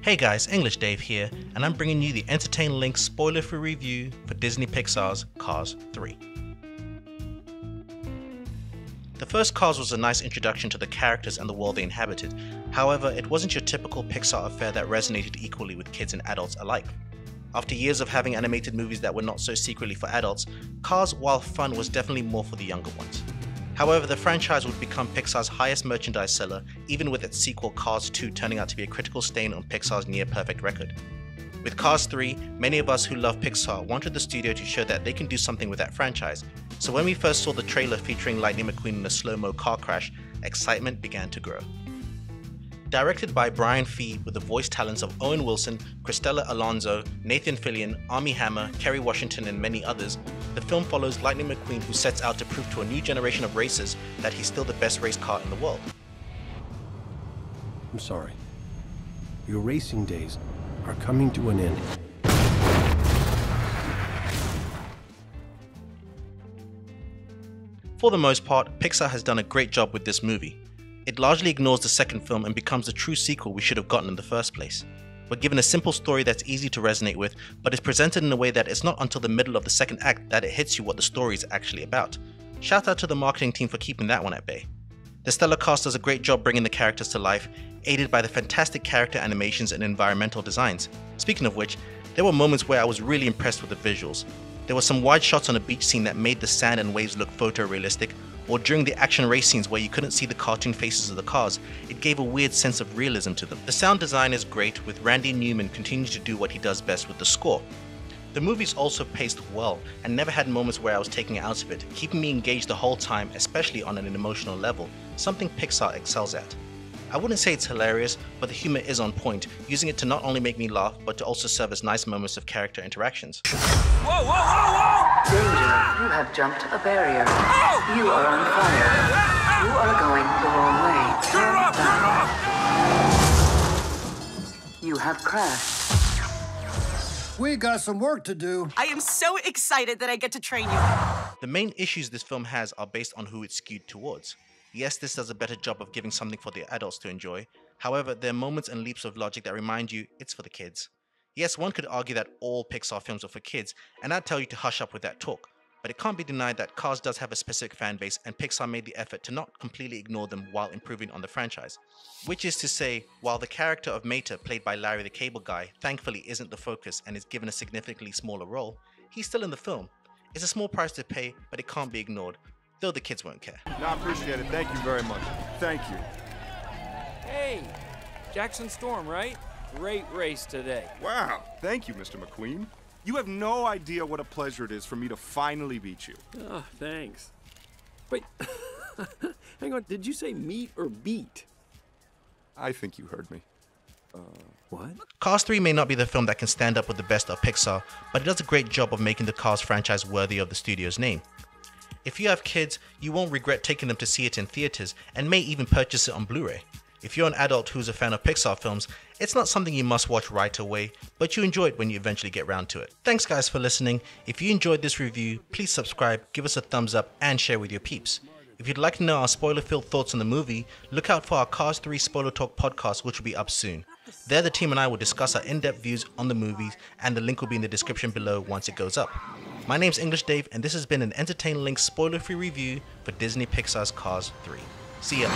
Hey guys, English Dave here, and I'm bringing you the Entertain Lynx spoiler-free review for Disney Pixar's Cars 3. The first Cars was a nice introduction to the characters and the world they inhabited. However, it wasn't your typical Pixar affair that resonated equally with kids and adults alike. After years of having animated movies that were not so secretly for adults, Cars, while fun, was definitely more for the younger ones. However, the franchise would become Pixar's highest merchandise seller, even with its sequel Cars 2 turning out to be a critical stain on Pixar's near-perfect record. With Cars 3, many of us who love Pixar wanted the studio to show that they can do something with that franchise, so when we first saw the trailer featuring Lightning McQueen in a slow-mo car crash, excitement began to grow. Directed by Brian Fee with the voice talents of Owen Wilson, Cristela Alonso, Nathan Fillion, Armie Hammer, Kerry Washington and many others, the film follows Lightning McQueen who sets out to prove to a new generation of racers that he's still the best race car in the world. I'm sorry. Your racing days are coming to an end. For the most part, Pixar has done a great job with this movie. It largely ignores the second film and becomes the true sequel we should have gotten in the first place. We're given a simple story that's easy to resonate with, but is presented in a way that it's not until the middle of the second act that it hits you what the story is actually about. Shout out to the marketing team for keeping that one at bay. The stellar cast does a great job bringing the characters to life, aided by the fantastic character animations and environmental designs. Speaking of which, there were moments where I was really impressed with the visuals. There were some wide shots on a beach scene that made the sand and waves look photorealistic, or during the action race scenes where you couldn't see the cartoon faces of the cars, it gave a weird sense of realism to them. The sound design is great, with Randy Newman continuing to do what he does best with the score. The movie's also paced well, and never had moments where I was taken out of it, keeping me engaged the whole time, especially on an emotional level, something Pixar excels at. I wouldn't say it's hilarious, but the humor is on point, using it to not only make me laugh, but to also serve as nice moments of character interactions. Whoa, whoa, whoa, whoa! Danger, you have jumped a barrier. Oh! You are on fire. You are going the wrong way. Turn off! You have crashed. We got some work to do. I am so excited that I get to train you. The main issues this film has are based on who it's skewed towards. Yes, this does a better job of giving something for the adults to enjoy. However, there are moments and leaps of logic that remind you it's for the kids. Yes, one could argue that all Pixar films are for kids, and I'd tell you to hush up with that talk. But it can't be denied that Cars does have a specific fan base, and Pixar made the effort to not completely ignore them while improving on the franchise. Which is to say, while the character of Mater, played by Larry the Cable Guy, thankfully isn't the focus and is given a significantly smaller role, he's still in the film. It's a small price to pay, but it can't be ignored, though the kids won't care. No, I appreciate it. Thank you very much. Thank you. Hey, Jackson Storm, right? Great race today. Wow. Thank you, Mr. McQueen. You have no idea what a pleasure it is for me to finally beat you. Oh, thanks. Wait, hang on. Did you say meet or beat? I think you heard me. What? Cars 3 may not be the film that can stand up with the best of Pixar, but it does a great job of making the Cars franchise worthy of the studio's name. If you have kids, you won't regret taking them to see it in theaters and may even purchase it on Blu-ray. If you're an adult who's a fan of Pixar films, it's not something you must watch right away, but you enjoy it when you eventually get round to it. Thanks guys for listening. If you enjoyed this review, please subscribe, give us a thumbs up, and share with your peeps. If you'd like to know our spoiler-filled thoughts on the movie, look out for our Cars 3 Spoiler Talk podcast, which will be up soon. There the team and I will discuss our in-depth views on the movies, and the link will be in the description below once it goes up. My name's English Dave, and this has been an Entertain Lynx spoiler-free review for Disney Pixar's Cars 3. See ya!